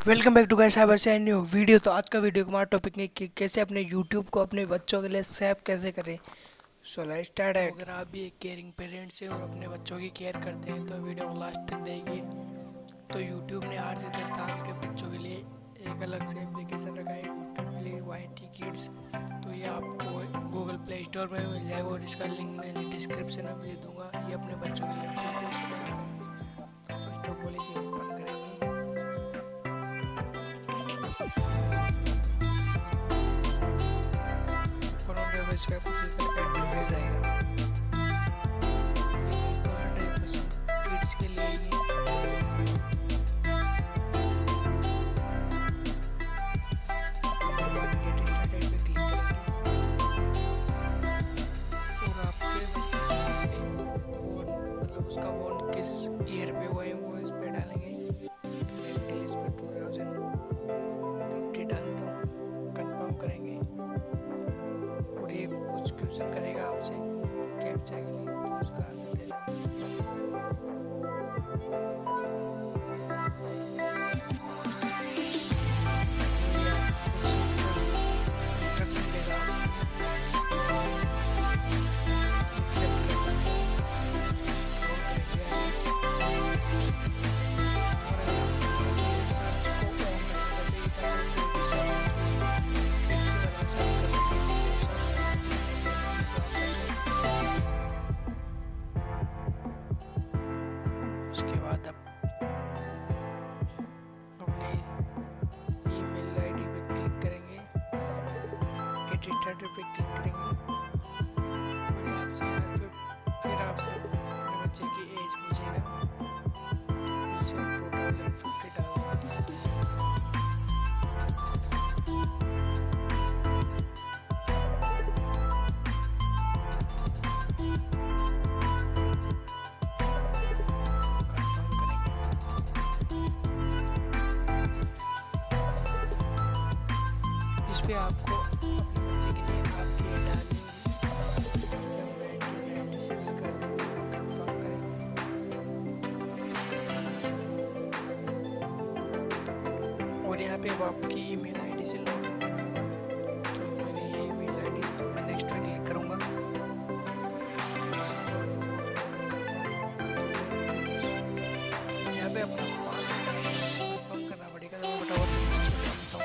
Welcome back to guys, बस new video. तो आज का वीडियो का हमारा टॉपिक है कि कैसे अपने यूट्यूब को अपने बच्चों के लिए सेव कैसे करें। So let's start. अगर आप भी एक केयरिंग पेरेंट्स हैं और अपने बच्चों की केयर करते हैं तो वीडियो को लास्ट तक देखिए। तो यूट्यूब ने 8 से 10 साल के बच्चों के लिए एक अलग से एप्लीकेशन रखा है यूट्यूब के लिए, YT किड्स। तो ये आपको गूगल प्ले स्टोर पर मिल जाएगा और इसका लिंक मैं डिस्क्रिप्शन में दे दूँगा। ये अपने बच्चों के लिए बिल्कुल सेफ है। तो फर्स्ट ऑफ ऑल इसे ओपन करेंगे। इसका कुछ इस तरह का इंटरफेस आएगा। किड्स के लिए ये पे क्लिक करेंगे और आपके बच्चे मतलब उसका वॉन किस ईयर पे हुआ है वो इस पे डालेंगे। तो मैं इस पे 2050 डाल देता हूँ, कंफर्म करेंगे और ये कुछ क्वेश्चन करेगा आपसे कैप्चा के लिए, तो उसका आंसर देना। इंस्ट्रक्शन देगा, एक्सेप्ट कर सकते हैं। सर्च को ऑन उसके बाद आप अपने ईमेल आईडी पे क्लिक करेंगे, गेट स्टार्टेड पे क्लिक करेंगे और आपसे यहाँ पे फिर आपसे अपने बच्चे की एज पूछेगा। इसे 2050 डालते हैं। इस पे आपको अपने बच्चे के लिए आपकी डालनी होगी। 96 कर कंफर्म करेंगे और यहाँ पे वो आपकी ईमेल आईडी से लॉगिन करेंगे। तो मेरी ये ईमेल आईडी तो मैं नेक्स्ट पे क्लिक करूँगा। यहाँ पे अपना पासवर्ड कंफर्म करना पड़ेगा। तो मैं फटाफट से पासवर्ड डालता हूँ।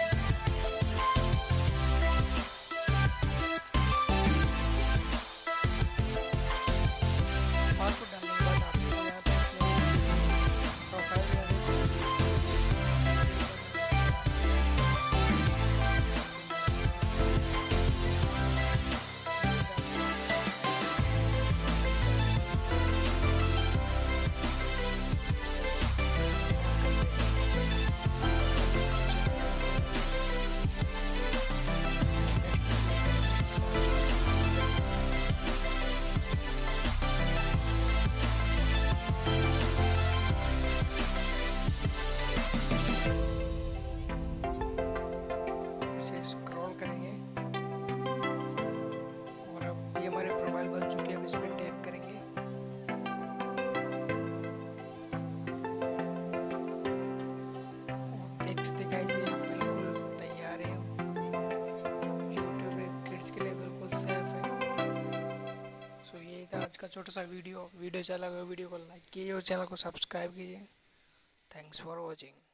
पासवर्ड डालने के बाद आपको यहाँ पे प्रोफाइल स्क्रॉल करेंगे और अब ये हमारे प्रोफाइल बन चुकी है। अब इस पर टैप करेंगे और देख सकते गाइस ये बिल्कुल तैयार है। यूट्यूब किड्स के लिए बिल्कुल सेफ है। सो ये था आज का छोटा सा वीडियो अच्छा लगा वीडियो को लाइक कीजिए और चैनल को सब्सक्राइब कीजिए। Thanks for watching.